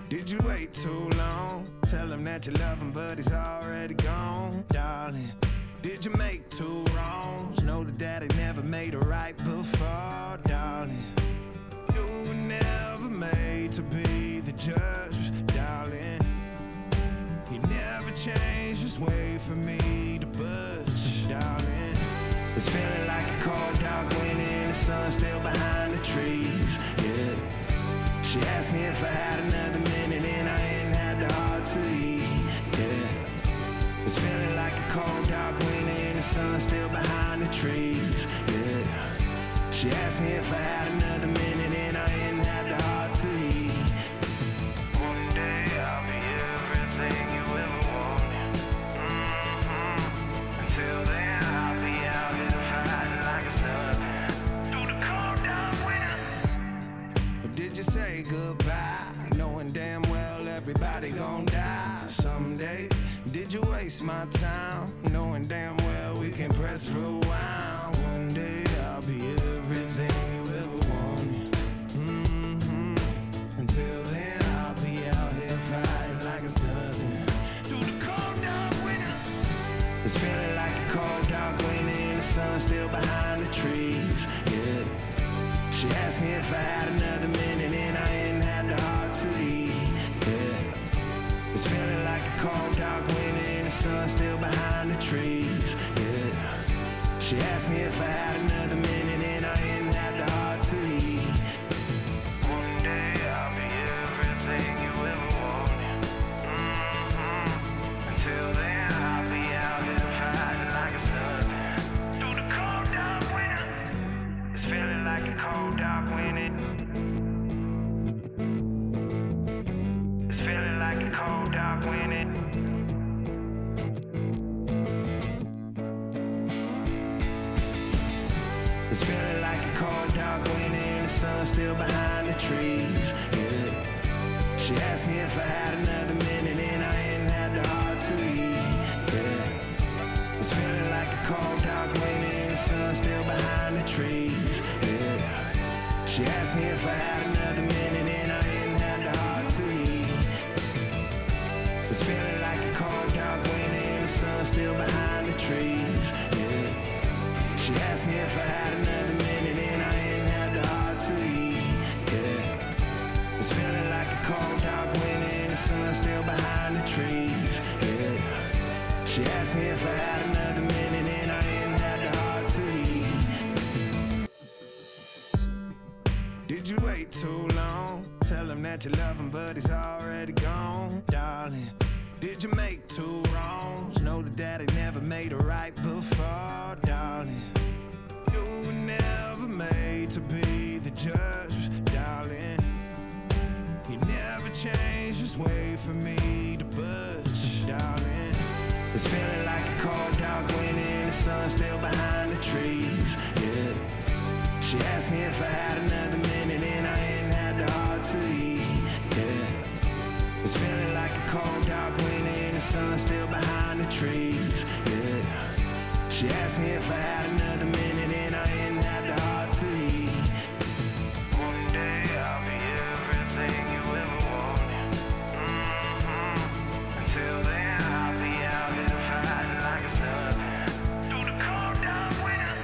Did you wait too long? Tell him that you love him, but he's already gone, darling. Did you make two wrongs? Know that daddy never made a right before, darling. You were never made to be the judge, darling. He never changed his way for me to budge, darling. It's feeling like a cold dark wind and the sun still behind the trees, yeah. She asked me if I had another minute and I ain't had the heart to eat, yeah. It's feeling like a cold dark wind and the sun still behind the trees, yeah. She asked me if I had another minute and I ain't had the heart to eat. One day I'll be everything you ever wanted. Until then I'll be out here fighting like it's nothing. Through the cold dark winter. Or did you say goodbye, knowing damn well everybody gon' die someday? Did you waste my time, knowing damn well we can press rewind? One day I'll be everything you ever wanted. Until then I'll be out here fighting like it's nothing. Through the cold dark winter. It's feeling like a cold dark winter and the sun still behind the trees, yeah. She asked me if I had another minute and I ain't had the heart to eat, yeah. It's feeling like a cold dark winter and the sun still behind the trees, yeah. She asked me if I had another minute and I ain't had the heart to eat. One day I'll be everything you ever wanted. Until then I'll be out here fighting like it's nothing. Through the cold dark winter. It's feeling like a cold dark winter. It's feeling like a cold dark winter. It's feeling like a cold dark winter and the sun still behind the trees, yeah. She asked me if I had another minute and I ain't had the heart to eat, yeah. It's feeling like a cold dark winter and the sun still behind the trees, yeah. She asked me if I had another minute and I ain't had the heart to eat. It's feeling like a cold dark winter and the sun still behind the trees, yeah. She asked me if I had another minute and I ain't had the heart to eat, yeah. It's feeling like a cold dark winter and the sun still behind the trees, yeah. She asked me if I had another minute and I ain't had the heart to eat. Did you wait too long? Tell him that you love him, but he's already gone, darling. Did you make two wrongs? Know that daddy never made a right before, darling. You were never made to be the judge, darling. He never changed his way for me to budge, darling. It's feeling like a cold dark winter and the sun still behind the trees, yeah. She asked me if I had another minute and I ain't had the heart to eat, yeah. It's feeling like a cold dark winter and the sun still behind the trees, yeah. She asked me if I had another minute and I ain't had the heart to eat. One day I'll be everything you ever wanted. Until then I'll be out here fighting like it's nothing. Through the cold dark winter.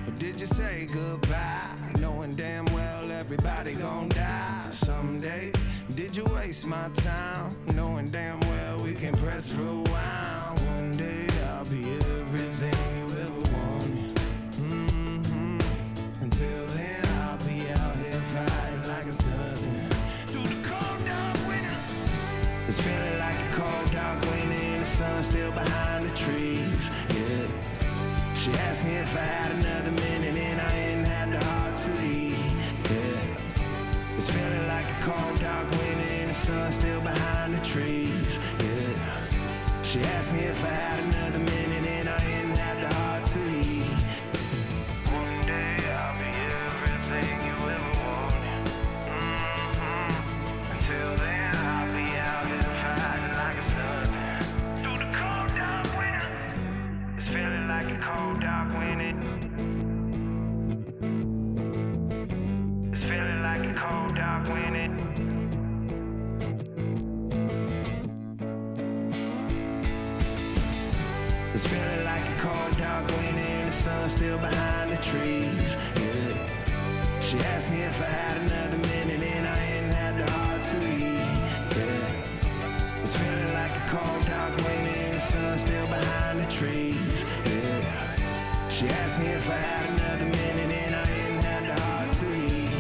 Or did you say goodbye, knowing damn well everybody gon' die someday? Did you waste my time, knowing damn well we can press rewind? One day I'll be everything you ever wanted. Until then I'll be out here fighting like it's nothing. Through the cold dark winter. It's feeling like a cold dark winter and the sun still behind the trees, yeah. She asked me if I had another minute and I ain't had the heart to eat, yeah. It's feeling like a cold dark winter and the sun still behind the trees, yeah. She asked me if I had another minute and I ain't had the heart to eat. One day I'll be everything you ever wanted. Until then I'll be out here fighting like it's nothing. Through the cold dark winter. It's feeling like a cold dark winter. It's feeling like a cold dark winter. still behind the trees. Yeah. She asked me if I had another minute and I ain't had the heart to leave. Yeah. It's feeling like a cold dark winter and the sun still behind the trees. Yeah. She asked me if I had another minute and I ain't had the heart to leave.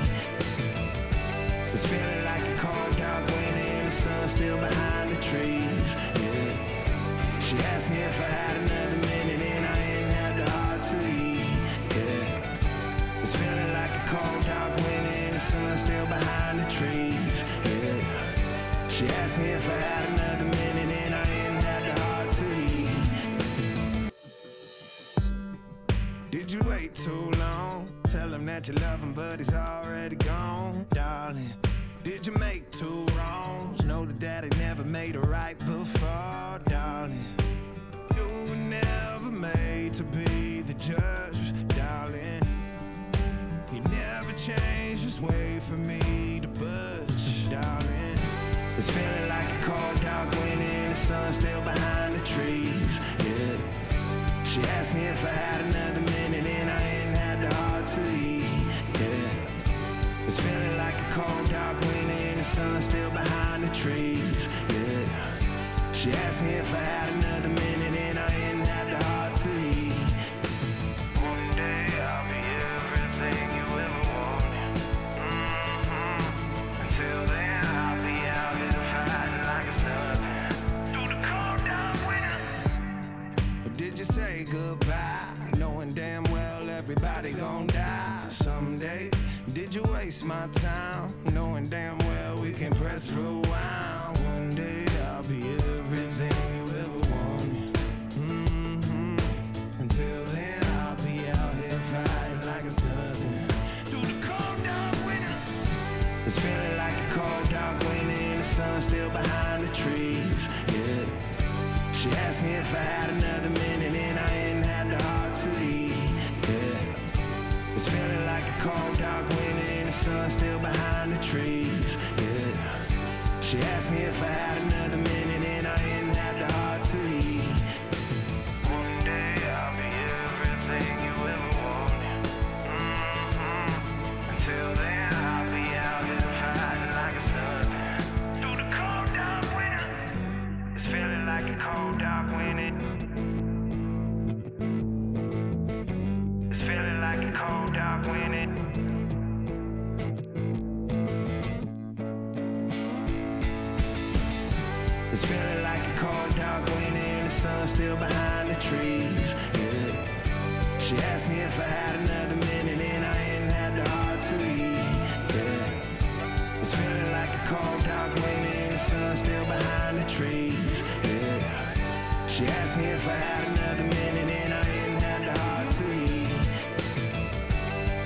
It's feeling like a cold dark winter and the sun still behind the trees. Yeah. She asked me if I had another minute and I ain't had the heart to leave. Yeah. It's feeling like a cold dark winter and the sun still behind the trees. Yeah. She asked me if I had another minute and I ain't had the heart to leave. Did you wait too long? Tell him that you love him but he's already gone, darling. Did you make two wrongs? Know that daddy never made a right before, darling. You were never made to be the judge, darling. He never changed his way for me to budge, darling. It's feeling like a cold dark winter and the sun still behind the trees, yeah. She asked me if I had another minute and I ain't had the heart to leave, yeah. It's feeling like a cold dark winter and the sun still behind the trees, yeah. She asked me if I had another minute and I ain't had the heart to leave. One day I'll be everything you ever wanted. Until then I'll be out here fighting like it's nothing. Through the cold dark winter. Did you say goodbye, knowing damn well everybody gon' die someday? Did you waste my time, knowing damn well we can press rewind? One day I'll be everything you ever wanted. Until then I'll be out here fighting like it's nothing. Through the cold dark winter. It's feeling like a cold dark winter and the sun still behind the trees, yeah. She asked me if I had another minute and I ain't had the heart to leave, yeah. It's feeling like a cold dark winter and the sun still behind the trees, yeah. She asked me if I had another minute and I ain't had the heart to leave. One day I'll be everything you ever wanted. Until then I'll be out here fighting like it's nothing. Through the cold dark winter. It's feeling like a cold dark winter. It's feeling like a cold dark winter. It's feeling like a cold dark winter and the sun still behind the trees, yeah. She asked me if I had another minute and I ain't had the heart to leave, yeah. It's feeling like a cold dark winter and the sun still behind the trees, yeah. She asked me if I had another minute and I ain't had the heart to leave.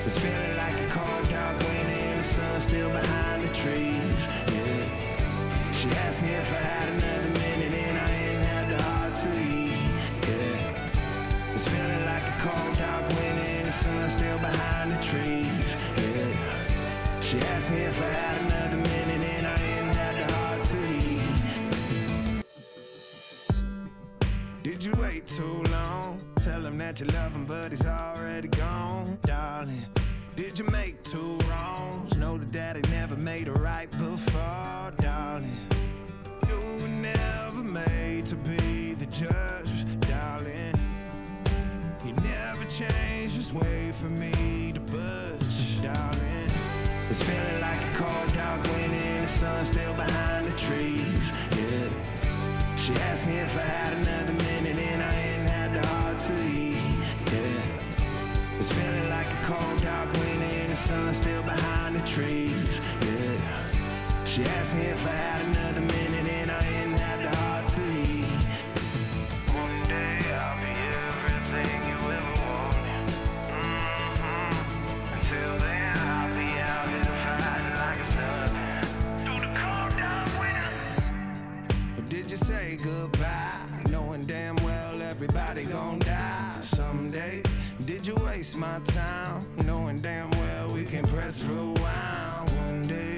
It's feeling like a cold dark winter and the sun still behind the trees, yeah. She asked me if I had another minute and I ain't had the heart to leave, yeah. It's feeling like a cold dark winter and the sun still behind the trees, yeah. She asked me if I had another minute and I ain't had the heart to leave. Did you wait too long? Tell him that you love him but he's already gone, darling. Did you make two wrongs? Know that daddy never made a right before, darling. You were never made to be the judge, darling. He never changed his way for me to budge, darling. It's feeling like a cold dark winter and the sun still behind the trees, yeah. She asked me if I had another minute and I ain't had the heart to leave, yeah. It's feeling like a cold dark winter and the sun still behind the trees, yeah. She asked me if I had another minute and I ain't had the heart to leave. One day I'll be everything you ever wanted. Until then I'll be out here fighting like it's nothing. Through the cold dark winter. Did you say goodbye, knowing damn well everybody gon' die someday? Did you waste my time, knowing damn well we can press rewind? One day